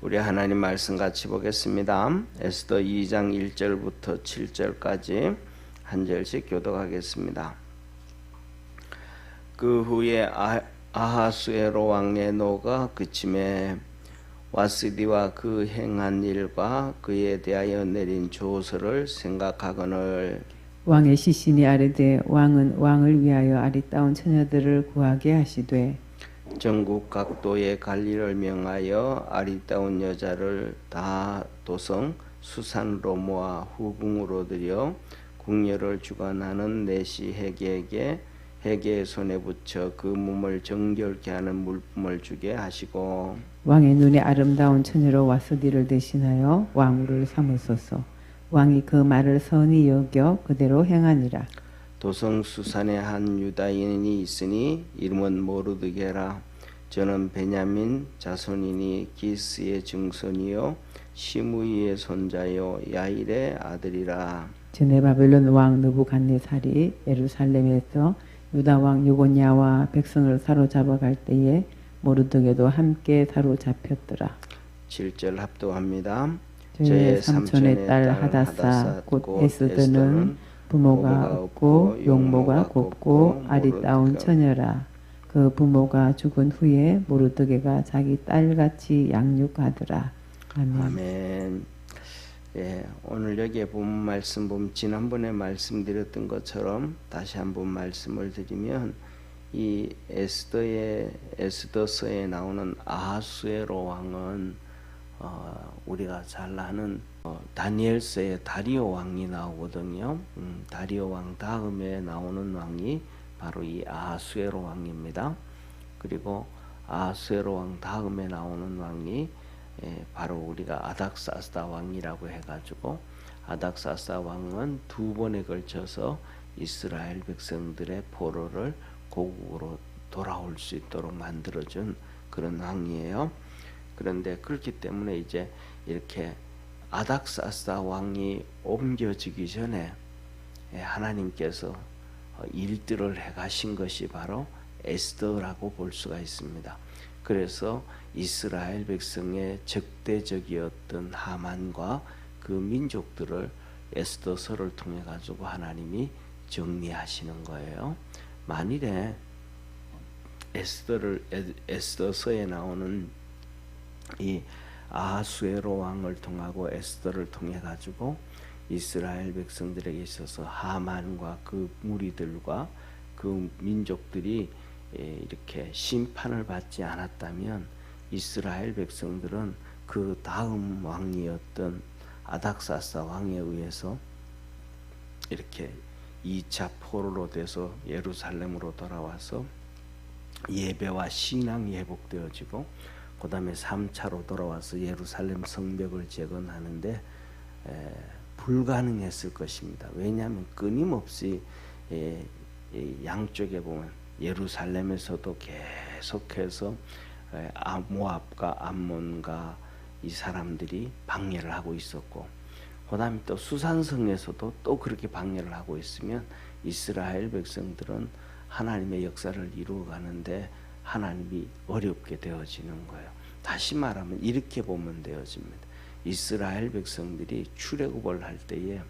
우리 하나님 말씀 같이 보겠습니다. 에스더 2장 1절부터 7절까지 한 절씩 교독하겠습니다. 그 후에 아하수에로 왕의 노가 그침에 와스디와 그 행한 일과 그에 대하여 내린 조서를 생각하거늘 왕의 시신이 아뢰되 왕은 왕을 위하여 아리따운 처녀들을 구하게 하시되 전국 각도의 관리를 명하여 아리따운 여자를 다 도성 수산으로 모아 후궁으로 들여 궁녀를 주관하는 내시 헤게에게 헤게의 손에 붙여 그 몸을 정결케 하는 물품을 주게 하시고 왕의 눈에 아름다운 처녀로 와스디를 대신하여 왕후를 삼으소서. 왕이 그 말을 선히 여겨 그대로 행하니라. 도성 수산에 한 유다인이 있으니 이름은 모르드게라. 저는 베냐민 자손이니 기스의 증손이요 시므이의 손자요 야일의 아들이라. 전에 바벨론 왕 느부갓네살이 예루살렘에서 유다 왕 요고냐와 백성을 사로잡아 갈 때에 모르드게도 함께 사로잡혔더라. 7절 합독합니다. 저의 삼촌의 딸 하다사 곧 에스더는 부모가 없고 용모가 곱고 아리따운 처녀라. 그 부모가 죽은 후에 모르드게가 자기 딸같이 양육하더라. 아멘. 아멘. 예, 오늘 여기에 본 말씀 보면 지난번에 말씀드렸던 것처럼 다시 한번 말씀을 드리면 이 에스더서에 나오는 아하수에로 왕은 우리가 잘 아는 다니엘서에 다리오 왕이 나오거든요. 다리오 왕 다음에 나오는 왕이 바로 이 아하수에로 왕입니다. 그리고 아하수에로 왕 다음에 나오는 왕이 바로 우리가 아닥사스다 왕이라고 해가지고 아닥사스다 왕은 두 번에 걸쳐서 이스라엘 백성들의 포로를 고국으로 돌아올 수 있도록 만들어준 그런 왕이에요. 그런데 그렇기 때문에 이제 이렇게 아닥사스다 왕이 옮겨지기 전에 하나님께서 일들을 해가신 것이 바로 에스더라고 볼 수가 있습니다. 그래서 이스라엘 백성의 적대적이었던 하만과 그 민족들을 에스더서를 통해 가지고 하나님이 정리하시는 거예요. 만일에 에스더서에 나오는 이 아하수에로 왕을 통하고 에스더를 통해 가지고 이스라엘 백성들에게 있어서 하만과 그 무리들과 그 민족들이 이렇게 심판을 받지 않았다면 이스라엘 백성들은 그 다음 왕이었던 아닥사스다 왕에 의해서 이렇게 2차 포로로 돼서 예루살렘으로 돌아와서 예배와 신앙이 회복되어지고 그 다음에 3차로 돌아와서 예루살렘 성벽을 재건하는데 불가능했을 것입니다. 왜냐하면 끊임없이 양쪽에 보면 예루살렘에서도 계속해서 모압과 암몬과 이 사람들이 방해를 하고 있었고 그 다음에 또 수산성에서도 또 그렇게 방해를 하고 있으면 이스라엘 백성들은 하나님의 역사를 이루어가는데 하나님이 어렵게 되어지는 거예요. 다시 말하면 이렇게 보면 되어집니다. 이스라엘 백성들이 출애굽을 할 때에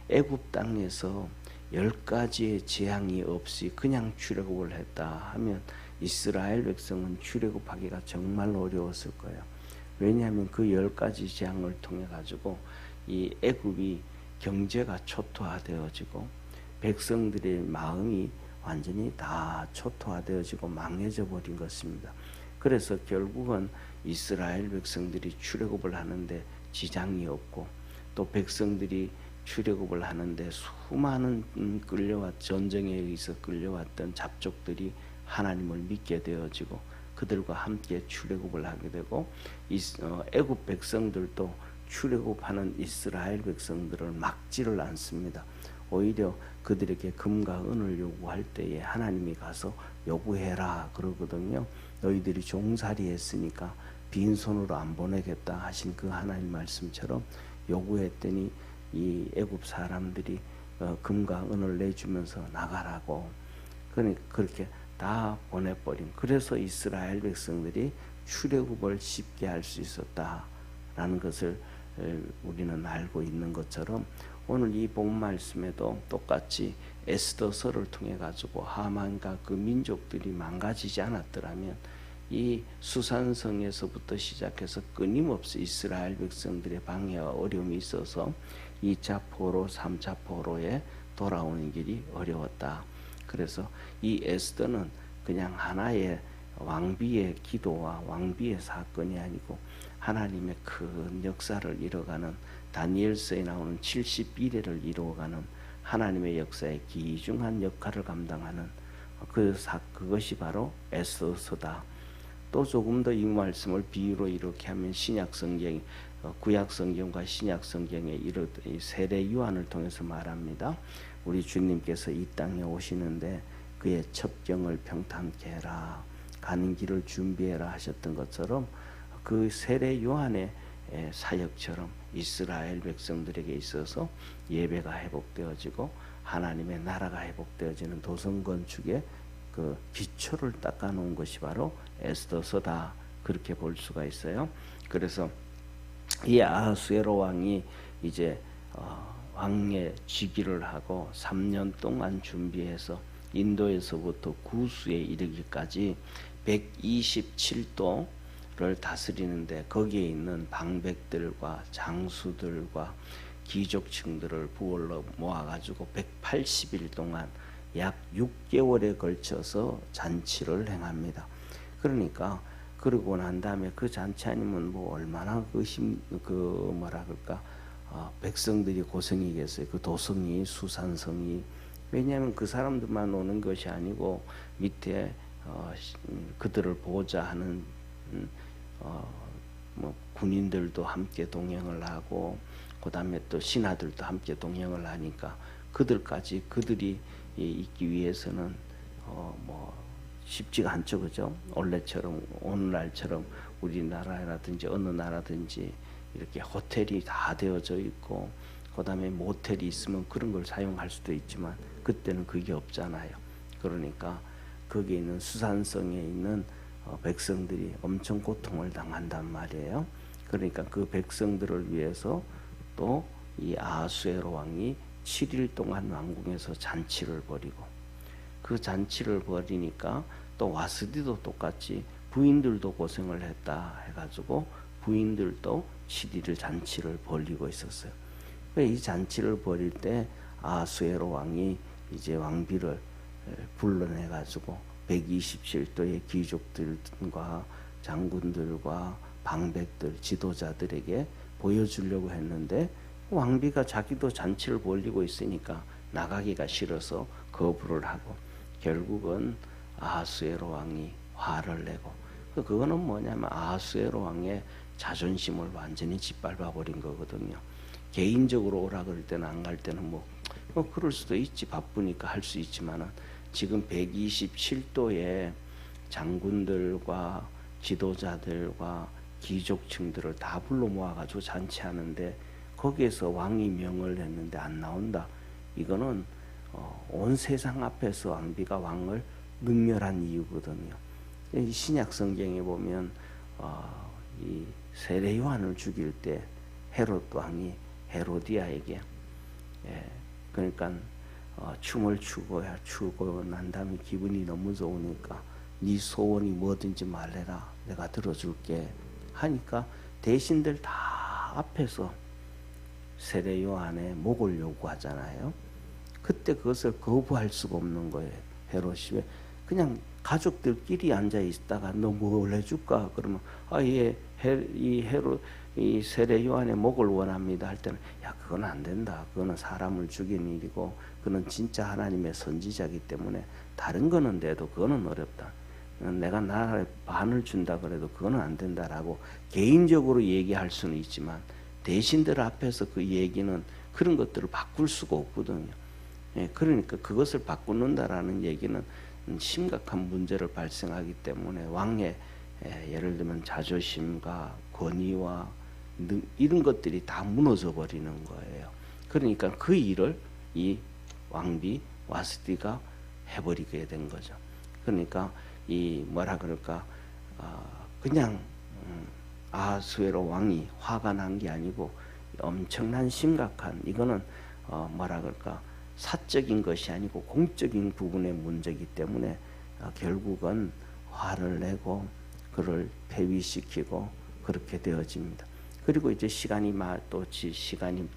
애굽 땅에서 10가지의 재앙이 없이 그냥 출애굽을 했다 하면 이스라엘 백성은 출애굽하기가 정말 어려웠을 거예요. 왜냐하면 그 10가지 재앙을 통해 가지고 이 애굽이 경제가 초토화되어지고 백성들의 마음이 완전히 다 초토화되어지고 망해져 버린 것입니다. 그래서 결국은 이스라엘 백성들이 출애굽을 하는데 지장이 없고 또 백성들이 출애굽을 하는데 수많은 전쟁에 의해서 끌려왔던 잡족들이 하나님을 믿게 되어지고 그들과 함께 출애굽을 하게 되고 애굽 백성들도 출애굽하는 이스라엘 백성들을 막지를 않습니다. 오히려 그들에게 금과 은을 요구할 때에 하나님이 가서 요구해라 그러거든요. 너희들이 종살이 했으니까 빈손으로 안 보내겠다 하신 그 하나님 말씀처럼 요구했더니 이 애굽 사람들이 금과 은을 내주면서 나가라고 그렇게 다 보내버린. 그래서 이스라엘 백성들이 출애굽을 쉽게 할 수 있었다 라는 것을 우리는 알고 있는 것처럼 오늘 이 본 말씀에도 똑같이 에스더서를 통해 가지고 하만과 그 민족들이 망가지지 않았더라면 이 수산성에서부터 시작해서 끊임없이 이스라엘 백성들의 방해와 어려움이 있어서 2차 포로, 3차 포로에 돌아오는 길이 어려웠다. 그래서 이 에스더는 그냥 하나의 왕비의 기도와 왕비의 사건이 아니고 하나님의 큰 역사를 이뤄가는 다니엘서에 나오는 70일회를 이루어가는 하나님의 역사의 귀중한 역할을 감당하는 그것이 바로 에스더서다. 또 조금 더 이 말씀을 비유로 이렇게 하면 신약 성경, 구약 성경과 신약 성경의 세례 요한을 통해서 말합니다. 우리 주님께서 이 땅에 오시는데 그의 첩경을 평탄케 해라, 가는 길을 준비해라 하셨던 것처럼 그 세례 요한의 사역처럼 이스라엘 백성들에게 있어서 예배가 회복되어지고 하나님의 나라가 회복되어지는 도성 건축의 그 기초를 닦아놓은 것이 바로 에스더서다, 그렇게 볼 수가 있어요. 그래서 이 아하수에로 왕이 이제 왕의 즉위를 하고 3년 동안 준비해서 인도에서부터 구수에 이르기까지 127도를 다스리는데 거기에 있는 방백들과 장수들과 귀족층들을 부올러 모아가지고 180일 동안 약 6개월에 걸쳐서 잔치를 행합니다. 그러니까 그러고 난 다음에 그 잔치 아니면 뭐 얼마나 백성들이 고생이겠어요. 그 도성이, 수산성이. 왜냐하면 그 사람들만 오는 것이 아니고 밑에 그들을 보호자 하는 뭐 군인들도 함께 동행을 하고 그 다음에 또 신하들도 함께 동행을 하니까 그들이 있기 위해서는 뭐 쉽지가 않죠, 그죠? 원래처럼 오늘날처럼 우리나라라든지 어느 나라든지 이렇게 호텔이 다 되어져 있고 그 다음에 모텔이 있으면 그런 걸 사용할 수도 있지만 그때는 그게 없잖아요. 그러니까 거기에 있는 수산성에 있는 백성들이 엄청 고통을 당한단 말이에요. 그러니까 그 백성들을 위해서 또 이 아하수에로 왕이 7일 동안 왕궁에서 잔치를 벌이고 그 잔치를 벌이니까 또 와스디도 똑같이 부인들도 고생을 했다 해가지고 부인들도 7일을 잔치를 벌이고 있었어요. 이 잔치를 벌일 때 아하수에로 왕이 이제 왕비를 불러내가지고 127도의 귀족들과 장군들과 방백들, 지도자들에게 보여주려고 했는데 왕비가 자기도 잔치를 벌이고 있으니까 나가기가 싫어서 거부를 하고 결국은 아하수에로 왕이 화를 내고 그거는 뭐냐면 아하수에로 왕의 자존심을 완전히 짓밟아 버린 거거든요. 개인적으로 오라 그럴 때는 안 갈 때는 뭐 그럴 수도 있지, 바쁘니까 할 수 있지만은 지금 127도의 장군들과 지도자들과 귀족층들을 다 불러 모아가지고 잔치하는데 거기에서 왕이 명을 했는데 안 나온다. 이거는 온 세상 앞에서 왕비가 왕을 능멸한 이유거든요. 이 신약 성경에 보면 이 세례 요한을 죽일 때 헤롯 왕이 헤로디아에게 그러니까 춤을 추고 난 다음에 기분이 너무 좋으니까 네 소원이 뭐든지 말해라, 내가 들어줄게 하니까 대신들 다 앞에서 세례 요한의 목을 요구하잖아요. 그때 그것을 거부할 수가 없는 거예요. 헤롯이 왜 그냥 가족들끼리 앉아 있다가 너 뭘 해줄까 그러면 이 세례 요한의 목을 원합니다 할 때는 야 그건 안 된다. 그거는 사람을 죽인 일이고 그는 진짜 하나님의 선지자이기 때문에 다른 거는 돼도 그거는 어렵다. 내가 나라에 반을 준다 그래도 그거는 안 된다라고 개인적으로 얘기할 수는 있지만 대신들 앞에서 그 얘기는 그런 것들을 바꿀 수가 없거든요. 그러니까 그것을 바꾸는다라는 얘기는 심각한 문제를 발생하기 때문에 왕의 예를 들면 자존심과 권위와 이런 것들이 다 무너져 버리는 거예요. 그러니까 그 일을 이 왕비 와스디가 해버리게 된 거죠. 그러니까 이 뭐라 그럴까 그냥 아하수에로 왕이 화가 난 게 아니고 엄청난 심각한, 이거는 뭐라 그럴까, 사적인 것이 아니고 공적인 부분의 문제이기 때문에 결국은 화를 내고 그를 폐위시키고 그렇게 되어집니다. 그리고 이제 시간이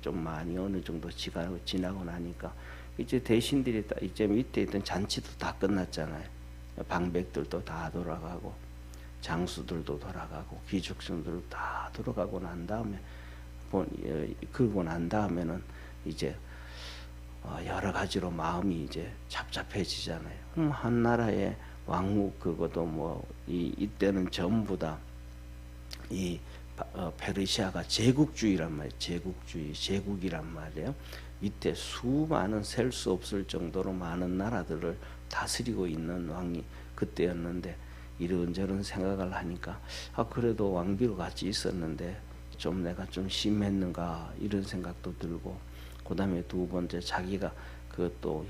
좀 많이 어느 정도 지나고 나니까 이제 대신들이 이제 밑에 있던 잔치도 다 끝났잖아요. 방백들도 다 돌아가고 장수들도 돌아가고 귀족층들도 다 돌아가고 난 다음에 그러고 난 다음에는 이제 여러 가지로 마음이 이제 잡잡해지잖아요. 한 나라의 왕국, 그것도 뭐 이때는 전부 다 이 페르시아가 제국주의란 말이에요. 제국이란 말이에요. 이때 수많은 셀 수 없을 정도로 많은 나라들을 다스리고 있는 왕이 그때였는데, 이런저런 생각을 하니까 그래도 왕비로 같이 있었는데 좀 내가 좀 심했는가 이런 생각도 들고, 그 다음에 두 번째 자기가 그것도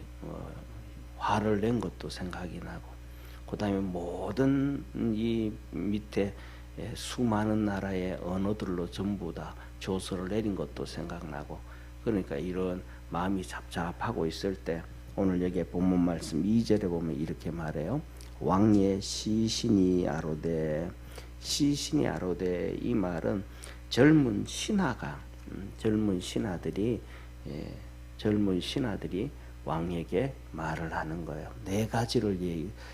화를 낸 것도 생각이 나고, 그 다음에 모든 이 밑에 수많은 나라의 언어들로 전부 다 조서를 내린 것도 생각나고, 그러니까 이런 마음이 잡잡하고 있을 때 오늘 여기 본문 말씀 2절에 보면 이렇게 말해요. 왕의 시신이 아로되, 시신이 아로되, 이 말은 젊은 신하들이 왕에게 말을 하는 거예요.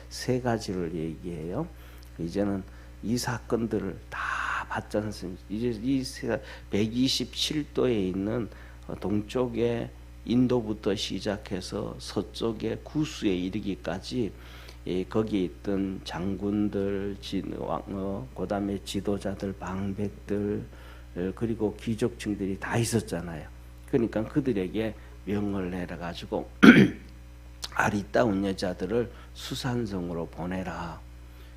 세 가지를 얘기해요. 이제는 이 사건들을 다 봤지 않습니까? 이제 이 127도에 있는 동쪽의 인도부터 시작해서 서쪽의 구스에 이르기까지 거기에 있던 장군들, 그 다음에 지도자들, 방백들, 그리고 귀족층들이 다 있었잖아요. 그러니까 그들에게 명을 내려가지고 아리따운 여자들을 수산성으로 보내라.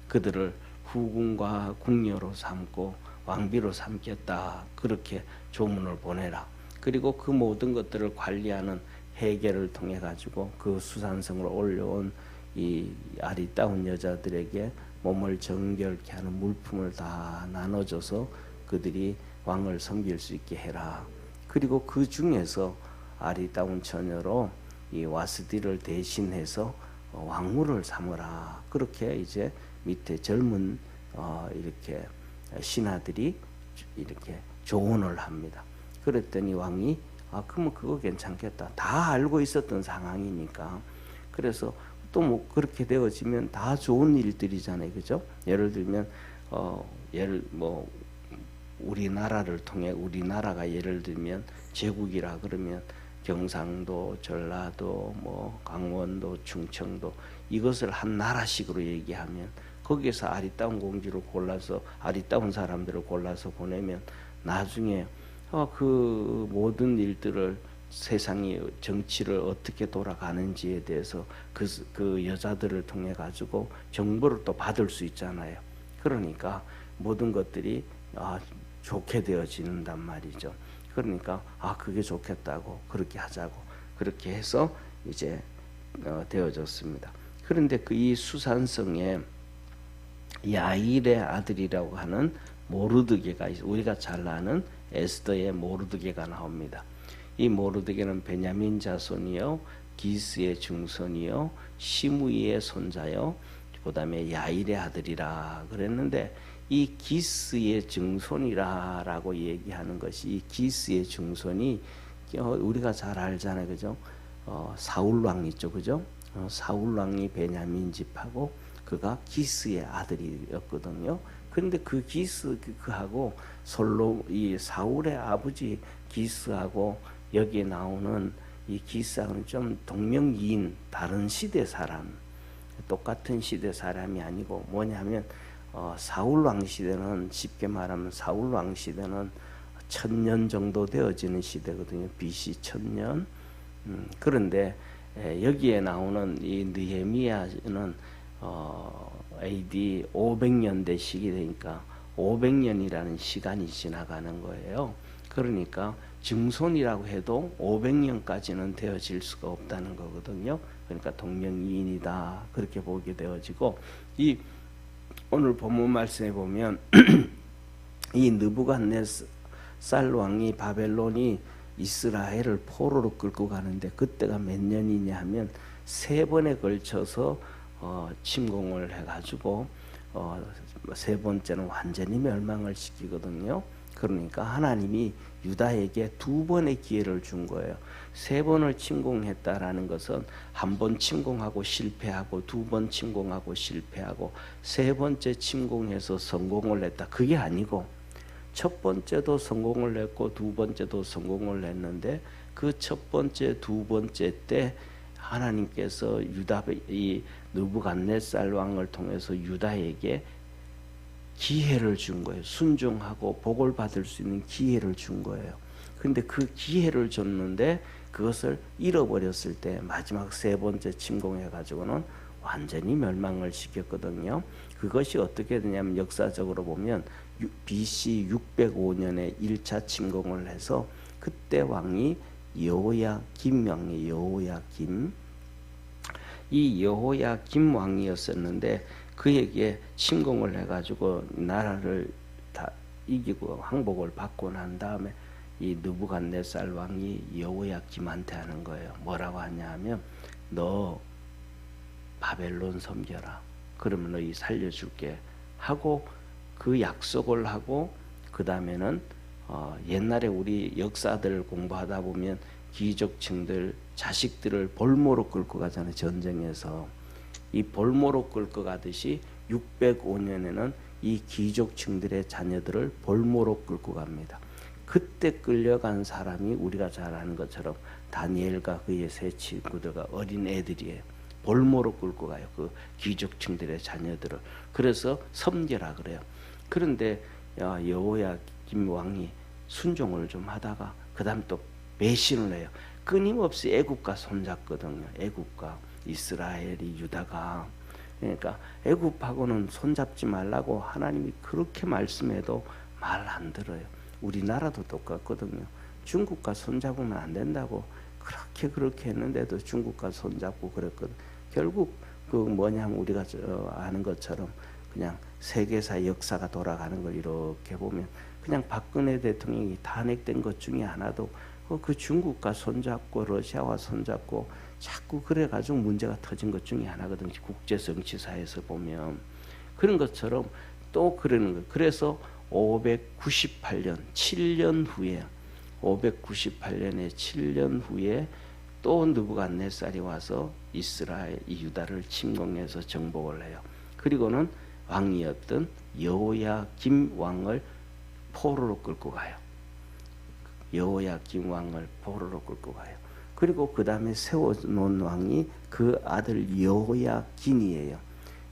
그들을 후궁과 궁녀로 삼고 왕비로 삼겠다. 그렇게 조문을 보내라. 그리고 그 모든 것들을 관리하는 해계를 통해 가지고 그 수산성으로 올려온 이 아리따운 여자들에게 몸을 정결케 하는 물품을 다 나눠줘서 그들이 왕을 섬길 수 있게 해라. 그리고 그 중에서 아리따운 처녀로 이 와스디를 대신해서 왕후를 삼으라. 그렇게 이제 밑에 젊은 이렇게 신하들이 이렇게 조언을 합니다. 그랬더니 왕이 그러면 그거 괜찮겠다. 다 알고 있었던 상황이니까. 그래서 또 뭐 그렇게 되어지면 다 좋은 일들이잖아요, 그죠? 예를 들면 우리나라를 통해, 우리나라가 예를 들면 제국이라 그러면 경상도, 전라도, 뭐 강원도, 충청도, 이것을 한 나라식으로 얘기하면 거기에서 아리따운 공주를 골라서, 아리따운 사람들을 골라서 보내면 나중에 그 모든 일들을, 세상이 정치를 어떻게 돌아가는지에 대해서 그 여자들을 통해 가지고 정보를 또 받을 수 있잖아요. 그러니까 모든 것들이 좋게 되어지는단 말이죠. 그러니까 그게 좋겠다고, 그렇게 하자고, 그렇게 해서 이제 되어졌습니다. 그런데 이 수산성에 야일의 아들이라고 하는 모르드게가, 우리가 잘 아는 에스더의 모르드게가 나옵니다. 이 모르드게는 베냐민 자손이요, 기스의 증손이요, 시므이의 손자요, 그 다음에 야일의 아들이라 그랬는데, 이 기스의 증손이라고 얘기하는 것이, 이 기스의 증손이 우리가 잘 알잖아요, 그죠? 사울 왕 있죠, 그죠? 사울 왕이 베냐민 집하고 그가 기스의 아들이었거든요. 그런데 그 그하고 이 사울의 아버지 기스하고 여기에 나오는 이 기스하고는 좀 동명이인, 다른 시대 사람, 똑같은 시대 사람이 아니고, 뭐냐면 사울 왕 시대는, 쉽게 말하면 사울 왕 시대는 1000년 정도 되어지는 시대거든요. BC 1000년. 그런데 여기에 나오는 이 느헤미야는 AD 500년대 시기 되니까 500년이라는 시간이 지나가는 거예요. 그러니까 증손이라고 해도 500년까지는 되어질 수가 없다는 거거든요. 그러니까 동명이인이다, 그렇게 보게 되어지고, 이 오늘 본문 말씀에 보면 이 느부갓네살 왕이 바벨론이 이스라엘을 포로로 끌고 가는데 그때가 몇 년이냐 하면 3번에 걸쳐서 침공을 해가지고 3번째는 완전히 멸망을 시키거든요. 그러니까 하나님이 유다에게 2번의 기회를 준 거예요. 3번을 침공했다라는 것은 1번 침공하고 실패하고 2번 침공하고 실패하고 3번째 침공해서 성공을 했다. 그게 아니고 첫 번째도 성공을 했고 2번째도 성공을 했는데 그 첫 번째, 2번째 때 하나님께서 이 느부갓네살 왕을 통해서 유다에게 기회를 준 거예요. 순종하고 복을 받을 수 있는 기회를 준 거예요. 그런데 그 기회를 줬는데 그것을 잃어버렸을 때 마지막 3번째 침공해 가지고는 완전히 멸망을 시켰거든요. 그것이 어떻게 되냐면 역사적으로 보면 BC 605년에 1차 침공을 해서 그때 왕이 여호야김 왕이 여호야김. 이 여호야김 왕이었었는데 그에게 침공을 해가지고 나라를 다 이기고 항복을 받고 난 다음에 이 느부갓네살 왕이 여호야김한테 하는 거예요. 뭐라고 하냐면 너 바벨론 섬겨라. 그러면 너희 살려줄게 하고 그 약속을 하고 그 다음에는 옛날에 우리 역사들 공부하다 보면 귀족층들 자식들을 볼모로 끌고 가잖아요. 전쟁에서. 이 볼모로 끌고 가듯이 605년에는 이 귀족층들의 자녀들을 볼모로 끌고 갑니다. 그때 끌려간 사람이 우리가 잘 아는 것처럼 다니엘과 그의 세 친구들과 어린 애들이에요. 볼모로 끌고 가요. 그 귀족층들의 자녀들을. 그래서 섬겨라 그래요. 그런데 여호야김 왕이 순종을 좀 하다가 그 다음 또 배신을 해요. 끊임없이 애굽과 손잡거든요. 애굽과 이스라엘이 유다가. 그러니까 애굽하고는 손잡지 말라고 하나님이 그렇게 말씀해도 말 안 들어요. 우리나라도 똑같거든요. 중국과 손잡으면 안 된다고 그렇게 했는데도 중국과 손잡고 그랬거든. 결국 그 뭐냐면 우리가 아는 것처럼 그냥 세계사 역사가 돌아가는 걸 이렇게 보면 그냥 박근혜 대통령이 탄핵된 것 중에 하나도 그 중국과 손잡고 러시아와 손잡고 자꾸 그래가지고 문제가 터진 것 중에 하나거든요. 국제 정치사에서 보면 그런 것처럼 또 그러는 거예요. 그래서 598년 7년 후에 598년에 7년 후에 또 느부갓네살이 와서 이스라엘 이 유다를 침공해서 정복을 해요. 그리고는 왕이었던 여호야김 왕을 포로로 끌고 가요. 여호야김 왕을 포로로 끌고 가요. 그리고 그 다음에 세워놓은 왕이 그 아들 여호야긴이에요.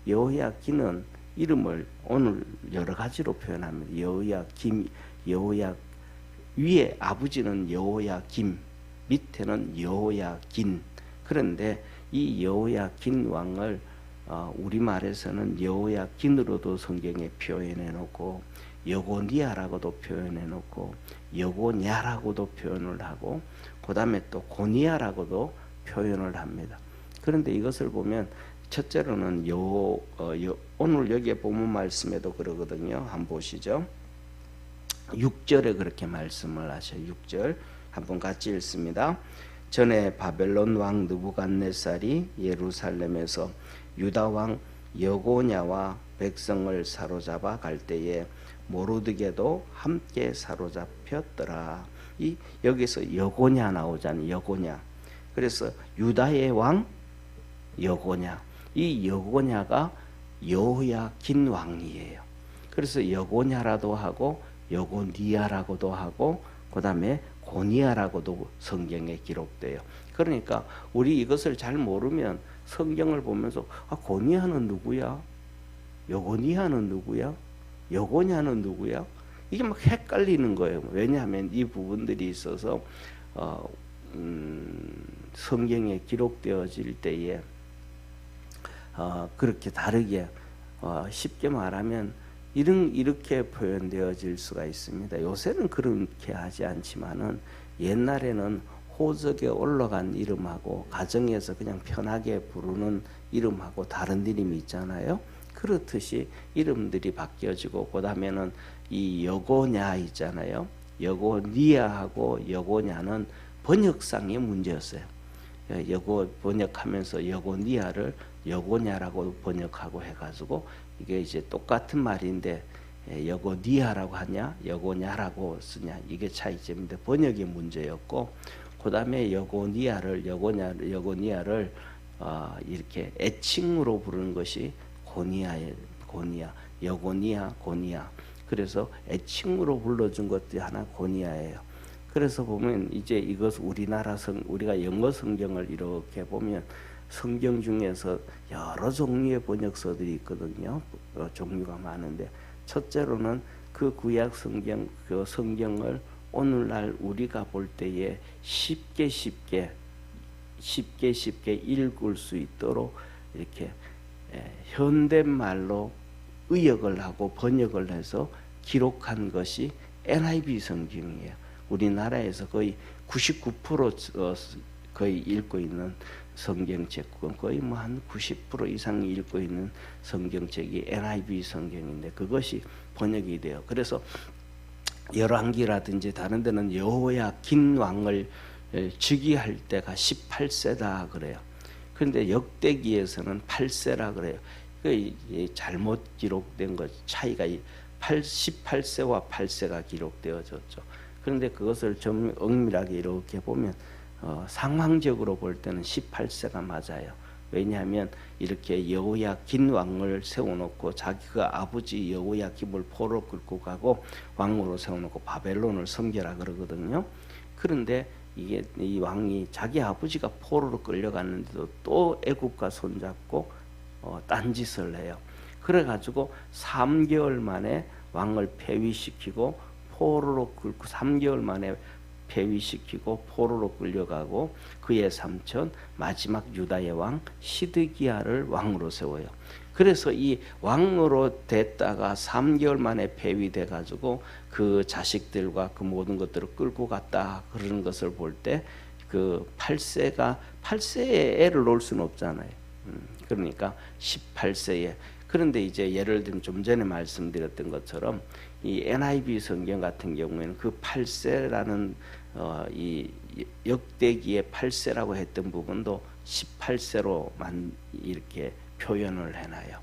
여호야긴은 이름을 오늘 여러 가지로 표현합니다. 여호야김, 위에 아버지는 여호야김, 밑에는 여호야긴. 그런데 이 여호야긴 왕을 우리말에서는 여호야긴으로도 성경에 표현해 놓고 여고니아라고도 표현해 놓고 여고냐라고도 표현을 하고 그 다음에 또 고니아라고도 표현을 합니다. 그런데 이것을 보면 첫째로는 오늘 여기에 본문 말씀에도 그러거든요. 한번 보시죠. 6절에 그렇게 말씀을 하셔요. 6절 한번 같이 읽습니다. 전에 바벨론 왕 느부갓네살이 예루살렘에서 유다 왕 여고냐와 백성을 사로잡아 갈 때에 모르드게도 함께 사로잡혔더라. 여기서 여고냐 나오잖아요. 여고냐. 그래서 유다의 왕 여고냐. 이 여고냐가 여호야긴 왕이에요. 그래서 여고냐라도 하고 여고니아라고도 하고 그 다음에 고니아라고도 성경에 기록돼요. 그러니까 우리 이것을 잘 모르면 성경을 보면서 고니아는 누구야? 여고니아는 누구야? 여고냐는 누구야? 이게 막 헷갈리는 거예요. 왜냐하면 이 부분들이 있어서 성경에 기록되어질 때에 그렇게 다르게 쉽게 말하면 이렇게 표현되어질 수가 있습니다. 요새는 그렇게 하지 않지만은 옛날에는 호적에 올라간 이름하고 가정에서 그냥 편하게 부르는 이름하고 다른 이름이 있잖아요. 그렇듯이 이름들이 바뀌어지고 그다음에는 이 여고냐 있잖아요. 여고니아하고 여고냐는 번역상의 문제였어요. 여고 번역하면서 여고니아를 여고냐라고 번역하고 해가지고 이게 이제 똑같은 말인데 여고니아라고 하냐 여고냐라고 쓰냐 이게 차이점인데 번역의 문제였고 그 다음에 여고니아를 이렇게 애칭으로 부르는 것이 고니아 여고니아 고니아 그래서 애칭으로 불러준 것도 하나 고니아예요. 그래서 보면 이제 이것 우리가 영어 성경을 이렇게 보면 성경 중에서 여러 종류의 번역서들이 있거든요. 종류가 많은데 첫째로는 그 구약 성경 그 성경을 오늘날 우리가 볼 때에 쉽게 읽을 수 있도록 이렇게 현대말로 의역을 하고 번역을 해서 기록한 것이 NIV 성경이에요. 우리나라에서 거의 99% 거의 읽고 있는 성경책, 거의 뭐 한 90% 이상이 읽고 있는 성경책이 NIV 성경인데 그것이 번역이 돼요. 그래서 열왕기라든지 다른 데는 여호야긴 왕을 즉위할 때가 18세다 그래요. 그런데 역대기에서는 8세라 그래요. 잘못 기록된 것 차이가 18세와 8세가 기록되어졌죠. 그런데 그것을 좀 엄밀하게 이렇게 보면 상황적으로 볼 때는 18세가 맞아요. 왜냐하면 이렇게 여호야긴 왕을 세워놓고 자기가 아버지 여호야김을 포로 끌고 가고 왕으로 세워놓고 바벨론을 섬겨라 그러거든요. 그런데 이 왕이 자기 아버지가 포로로 끌려갔는데도 또 애국과 손잡고 딴짓을 해요. 그래가지고 3개월 만에 왕을 폐위시키고 포로로 끌고 3개월 만에 폐위시키고 포로로 끌려가고 그의 삼촌 마지막 유다의 왕 시드기야를 왕으로 세워요. 그래서 이 왕으로 됐다가 3개월 만에 폐위돼 가지고 그 자식들과 그 모든 것들을 끌고 갔다 그러는 것을 볼 때 그 8세에 애를 놓을 수는 없잖아요. 그러니까 18세에 그런데 이제 예를 들면 좀 전에 말씀드렸던 것처럼 이 NIV 성경 같은 경우에는 그 8세라는 이 역대기의 8세라고 했던 부분도 18세로만 이렇게 표현을 해놔요.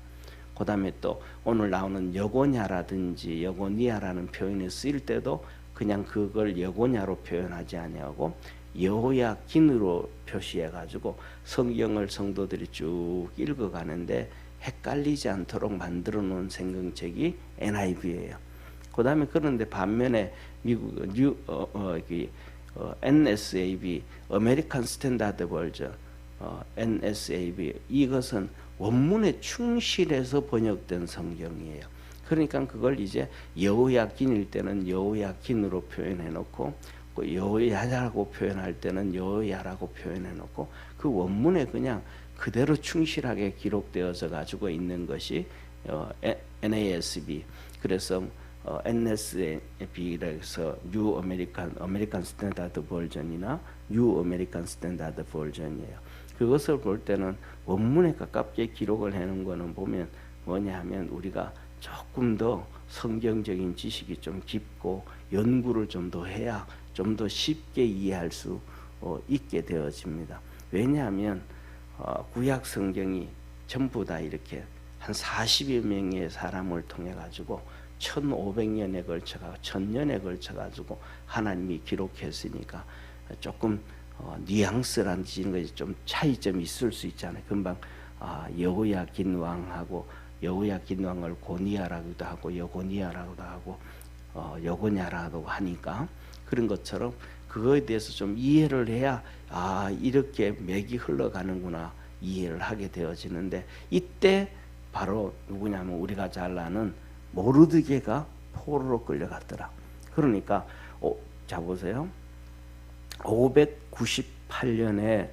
그 다음에 또 오늘 나오는 여고냐라든지 여고니아라는 표현이 쓰일 때도 그냥 그걸 여고냐로 표현하지 아니하고 여호야긴으로 표시해가지고 성경을 성도들이 쭉 읽어가는데 헷갈리지 않도록 만들어 놓은 성경책이 NIV예요. 그 다음에 그런데 반면에 미국 NSAB, American Standard Version, NSAB 이것은 원문에 충실해서 번역된 성경이에요. 그러니까 그걸 이제 여호야긴일 때는 여호야긴으로 표현해 놓고 여호야라고 표현할 때는 여호야라고 표현해 놓고 그 원문에 그냥 그대로 충실하게 기록되어져 가지고 있는 것이 NASB. 그래서 NSB에서 New American Standard Version이나 New American Standard Version이에요. 그것을 볼 때는 원문에 가깝게 기록을 해놓은 거는 보면 뭐냐 하면 우리가 조금 더 성경적인 지식이 좀 깊고 연구를 좀 더 해야 좀 더 쉽게 이해할 수 있게 되어집니다. 왜냐하면 구약 성경이 전부 다 이렇게 한 40여 명의 사람을 통해 가지고 1500년에 걸쳐가 1000년에 걸쳐 가지고 하나님이 기록했으니까 조금 뉘앙스라든지 이런 것이 좀 차이점이 있을 수 있잖아요. 금방 여호야긴 왕하고 여호야긴 왕을 고니아라고도 하고 여고니아라고도 하고 여고냐라고 하니까 그런 것처럼 그거에 대해서 좀 이해를 해야 이렇게 맥이 흘러가는구나 이해를 하게 되어지는데 이때 바로 누구냐면 우리가 잘 아는 모르드게가 포로로 끌려갔더라. 그러니까 자 보세요. 598년에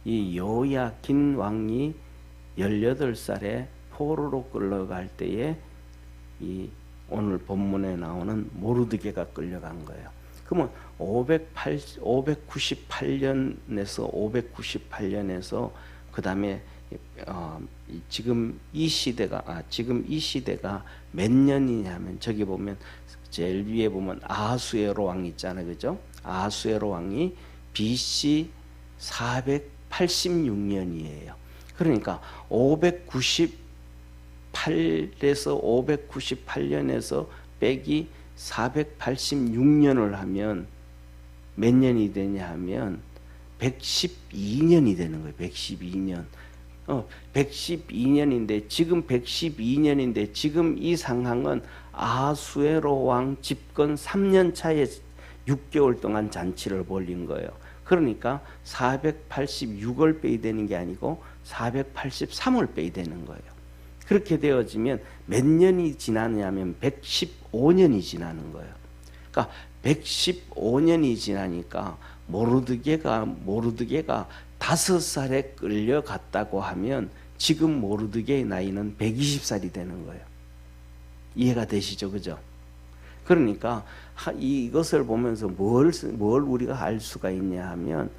이 여호야긴 왕이 18살에 포로로 끌려갈 때에 이 오늘 본문에 나오는 모르드게가 끌려간 거예요. 그러면 598년에서 그 다음에 지금 이 시대가 몇 년이냐면 저기 보면 제일 위에 보면 아하수에로 왕 있잖아요, 그죠? 아하수에로 왕이 BC 486년이에요. 그러니까 598에서 598년에서 빼기 486년을 하면 몇 년이 되냐 하면 112년이 되는 거예요. 112년. 112년인데 지금 112년인데 지금 이 상황은 아하수에로 왕 집권 3년 차에 6개월 동안 잔치를 벌린 거예요. 그러니까 486을 빼야 되는 게 아니고 483을 빼야 되는 거예요. 그렇게 되어지면 몇 년이 지나냐면 115년이 지나는 거예요. 그러니까 115년이 지나니까 모르드게가 5살에 끌려갔다고 하면 지금 모르드게의 나이는 120살이 되는 거예요. 이해가 되시죠? 그죠? 그러니까 이것을 보면서 뭘 우리가 알 수가 있냐 하면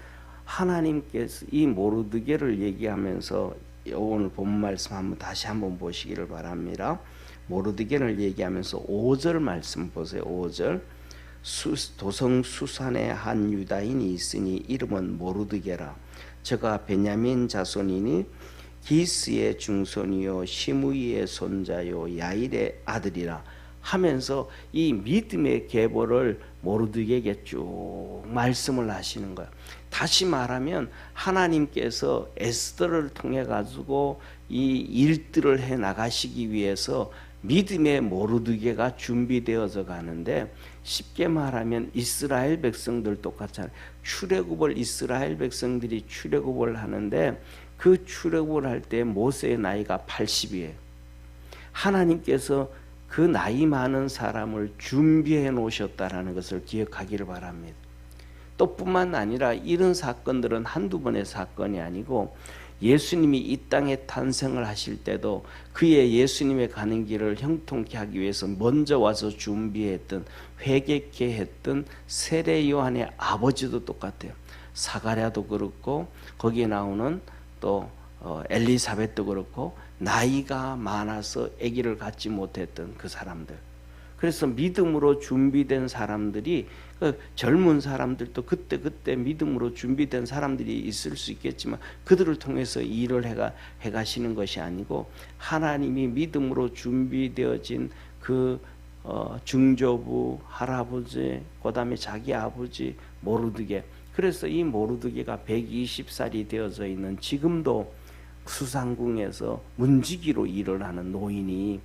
하나님께서 이 모르드게를 얘기하면서 오늘 본 말씀 다시 한번 보시기를 바랍니다. 모르드게를 얘기하면서 5절 말씀 보세요. 5절. 도성 수산에 한 유다인이 있으니 이름은 모르드게라. 저가 베냐민 자손이니 기스의 중손이요 시므이의 손자요 야일의 아들이라 하면서 이 믿음의 계보를 모르드게에게 쭉 말씀을 하시는 거예요. 다시 말하면 하나님께서 에스더를 통해 가지고 이 일들을 해 나가시기 위해서 믿음의 모르드게가 준비되어져 가는데, 쉽게 말하면 이스라엘 백성들 똑같잖아요. 출애굽을 이스라엘 백성들이 출애굽을 하는데 그 출애굽을 할 때 모세의 나이가 80이에요. 하나님께서 그 나이 많은 사람을 준비해 놓으셨다라는 것을 기억하기를 바랍니다. 또 뿐만 아니라 이런 사건들은 한두 번의 사건이 아니고 예수님이 이 땅에 탄생을 하실 때도 그의 예수님의 가는 길을 형통케 하기 위해서 먼저 와서 준비했던, 회개케 했던 세례 요한의 아버지도 똑같아요. 사가랴도 그렇고 거기에 나오는 또 엘리사벳도 그렇고 나이가 많아서 아기를 갖지 못했던 그 사람들. 그래서 믿음으로 준비된 사람들이, 젊은 사람들도 그때 믿음으로 준비된 사람들이 있을 수 있겠지만 그들을 통해서 일을 해 가시는 것이 아니고 하나님이 믿음으로 준비되어진 그 증조부, 할아버지, 그 다음에 자기 아버지 모르드게. 그래서 이 모르드게가 120살이 되어져 있는 지금도 수상궁에서 문지기로 일을 하는 노인이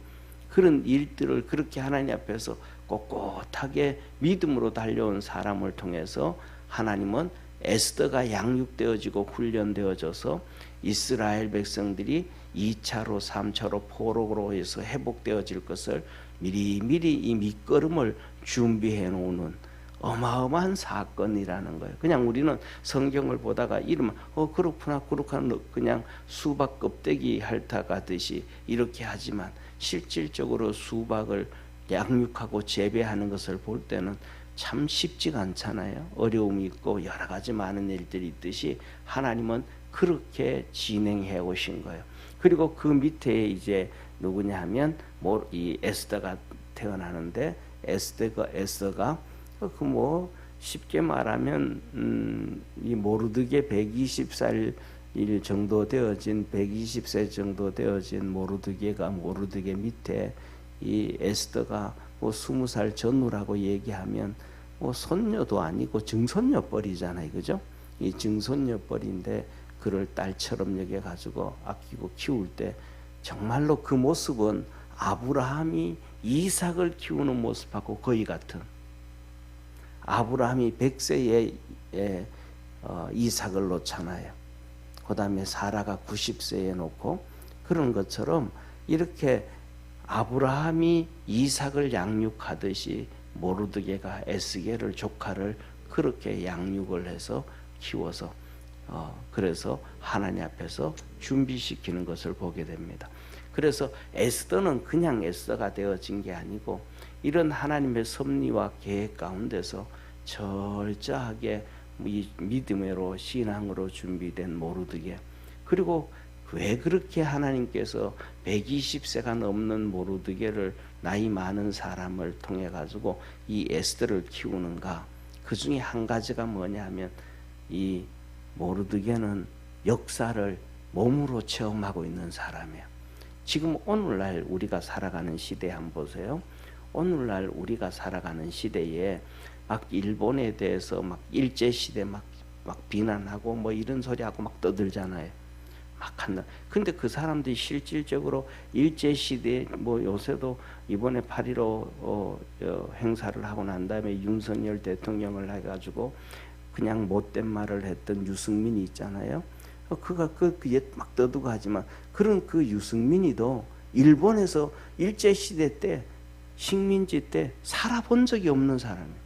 그런 일들을 그렇게 하나님 앞에서 꼿꼿하게 믿음으로 달려온 사람을 통해서 하나님은 에스더가 양육되어지고 훈련되어져서 이스라엘 백성들이 2차로 3차로 포로로 해서 회복되어질 것을 미리미리 이 밑거름을 준비해 놓는 어마어마한 사건이라는 거예요. 그냥 우리는 성경을 보다가 이러면 그렇구나 그냥 수박 껍데기 핥아가듯이 이렇게 하지만 실질적으로 수박을 양육하고 재배하는 것을 볼 때는 참 쉽지가 않잖아요. 어려움이 있고 여러 가지 많은 일들이 있듯이 하나님은 그렇게 진행해 오신 거예요. 그리고 그 밑에 이제 누구냐 하면 이 에스더가 태어나는데 에스더가 쉽게 말하면 이 모르드게 120살 정도 되어진 120세 정도 되어진 모르드게 밑에 이 에스더가 20살 전후라고 얘기하면 손녀도 아니고 증손녀뻘이잖아요, 그죠? 이 증손녀뻘인데 그를 딸처럼 여겨 가지고 아끼고 키울 때 정말로 그 모습은 아브라함이 이삭을 키우는 모습하고 거의 같은, 아브라함이 100세에 이삭을 놓잖아요. 그 다음에 사라가 90세에 놓고 그런 것처럼 이렇게 아브라함이 이삭을 양육하듯이 모르드게가 에스겔을 조카를 그렇게 양육을 해서 키워서 그래서 하나님 앞에서 준비시키는 것을 보게 됩니다. 그래서 에스더는 그냥 에스더가 되어진 게 아니고 이런 하나님의 섭리와 계획 가운데서 철저하게 이 믿음으로 신앙으로 준비된 모르드게, 그리고 왜 그렇게 하나님께서 120세가 넘는 모르드게를 나이 많은 사람을 통해 가지고 이 에스더를 키우는가? 그 중에 한 가지가 뭐냐면 이 모르드게는 역사를 몸으로 체험하고 있는 사람이에요. 지금 오늘날 우리가 살아가는 시대 한번 보세요. 오늘날 우리가 살아가는 시대에 막 일본에 대해서 막 일제시대 막 비난하고 뭐 이런 소리하고 막 떠들잖아요. 막 한다. 근데 그 사람들이 실질적으로 일제시대 뭐 요새도 이번에 8.15 행사를 하고 난 다음에 윤석열 대통령을 해가지고 그냥 못된 말을 했던 유승민이 있잖아요. 그가 그에 막 떠들고 하지만 그런 그 유승민이도 일본에서 일제시대 때 식민지 때 살아본 적이 없는 사람이에요.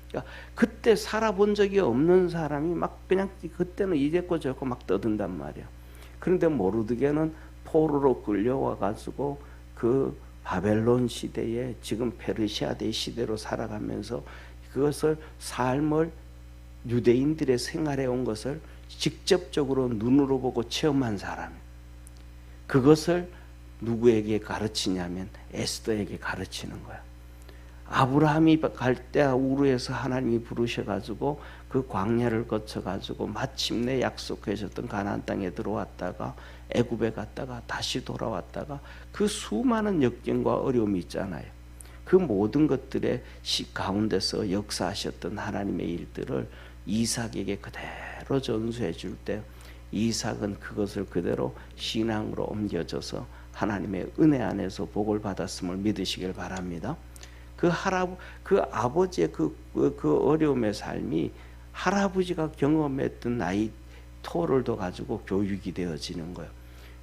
그러니까 그때 살아본 적이 없는 사람이 막 그냥 그때는 이랬고 저랬고 막 떠든단 말이에요. 그런데 모르드게는 포로로 끌려와 가지고 그 바벨론 시대에 지금 페르시아대 시대로 살아가면서 그것을 삶을 유대인들의 생활해 온 것을 직접적으로 눈으로 보고 체험한 사람. 그것을 누구에게 가르치냐면 에스더에게 가르치는 거야. 아브라함이 갈 때 우르에서 하나님이 부르셔가지고 그 광야를 거쳐가지고 마침내 약속하셨던 가나안 땅에 들어왔다가 애굽에 갔다가 다시 돌아왔다가 그 수많은 역경과 어려움이 있잖아요. 그 모든 것들의 가운데서 역사하셨던 하나님의 일들을 이삭에게 그대로 전수해 줄 때 이삭은 그것을 그대로 신앙으로 옮겨져서 하나님의 은혜 안에서 복을 받았음을 믿으시길 바랍니다. 그 아버지의 그 어려움의 삶이 할아버지가 경험했던 나이 토를 더 가지고 교육이 되어지는 거예요.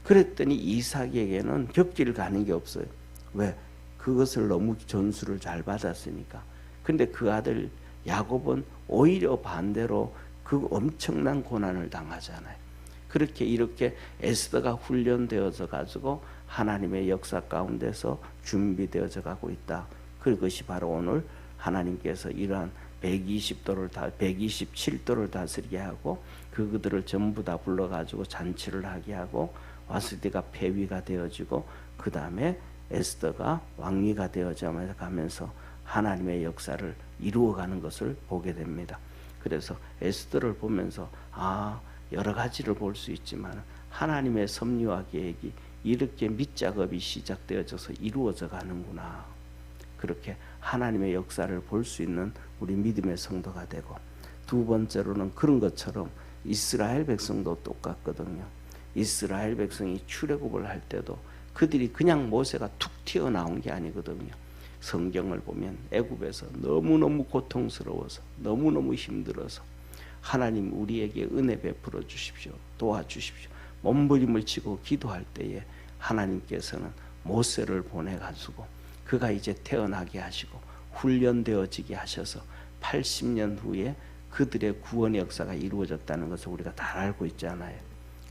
그랬더니 이삭에게는 곁길 가는 게 없어요. 왜? 그것을 너무 전수를 잘 받았으니까. 근데 그 아들 야곱은 오히려 반대로 그 엄청난 고난을 당하잖아요. 그렇게 이렇게 에스더가 훈련되어져 가지고 하나님의 역사 가운데서 준비되어져 가고 있다. 그것이 바로 오늘 하나님께서 이러한 127도를 다스리게 하고 그들을 전부 다 불러가지고 잔치를 하게 하고 와스디가 폐위가 되어지고 그 다음에 에스더가 왕위가 되어져 가면서 하나님의 역사를 이루어가는 것을 보게 됩니다. 그래서 에스더를 보면서 여러 가지를 볼 수 있지만 하나님의 섭리와 계획이 이렇게 밑작업이 시작되어져서 이루어져 가는구나. 그렇게 하나님의 역사를 볼 수 있는 우리 믿음의 성도가 되고, 두 번째로는 그런 것처럼 이스라엘 백성도 똑같거든요. 이스라엘 백성이 출애굽을 할 때도 그들이 그냥 모세가 툭 튀어나온 게 아니거든요. 성경을 보면 애굽에서 너무너무 고통스러워서 너무너무 힘들어서 하나님 우리에게 은혜 베풀어 주십시오. 도와주십시오. 몸부림을 치고 기도할 때에 하나님께서는 모세를 보내가지고 그가 이제 태어나게 하시고 훈련되어지게 하셔서 80년 후에 그들의 구원의 역사가 이루어졌다는 것을 우리가 다 알고 있잖아요.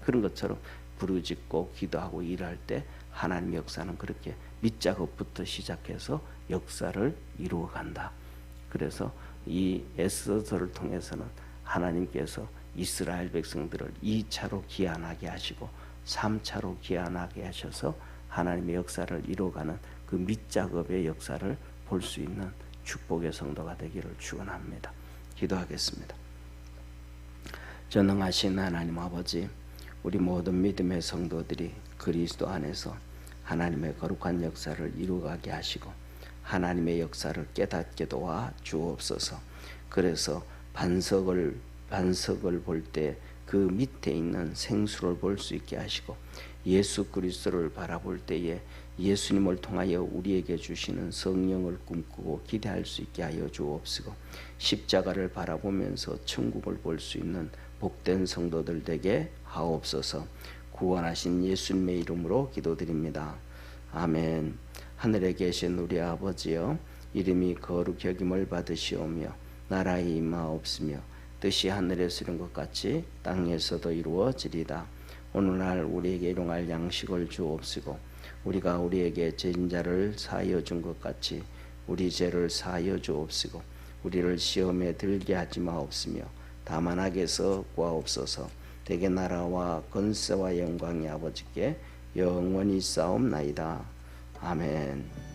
그런 것처럼 부르짖고 기도하고 일할 때 하나님의 역사는 그렇게 밑작업부터 시작해서 역사를 이루어간다. 그래서 이 에스더서를 통해서는 하나님께서 이스라엘 백성들을 2차로 귀환하게 하시고 3차로 귀환하게 하셔서 하나님의 역사를 이루어가는 그 밑작업의 역사를 볼 수 있는 축복의 성도가 되기를 축원합니다. 기도하겠습니다. 전능하신 하나님 아버지, 우리 모든 믿음의 성도들이 그리스도 안에서 하나님의 거룩한 역사를 이루어가게 하시고 하나님의 역사를 깨닫게 도와 주옵소서. 그래서 반석을 볼 때 그 밑에 있는 생수를 볼 수 있게 하시고 예수 그리스도를 바라볼 때에 예수님을 통하여 우리에게 주시는 성령을 꿈꾸고 기대할 수 있게 하여 주옵시고 십자가를 바라보면서 천국을 볼 수 있는 복된 성도들 되게 하옵소서. 구원하신 예수님의 이름으로 기도드립니다. 아멘. 하늘에 계신 우리 아버지여, 이름이 거룩히 여김을 받으시오며 나라의 임하옵시며 뜻이 하늘에서 이룬 것 같이 땅에서도 이루어지리다. 오늘날 우리에게 일용할 양식을 주옵시고 우리가 우리에게 죄진 자를 사하여 준 것 같이 우리 죄를 사하여 주옵시고 우리를 시험에 들게 하지 마옵시며 다만 악에서 구하옵소서. 대개 나라와 권세와 영광이 아버지께 영원히 싸움나이다. 아멘.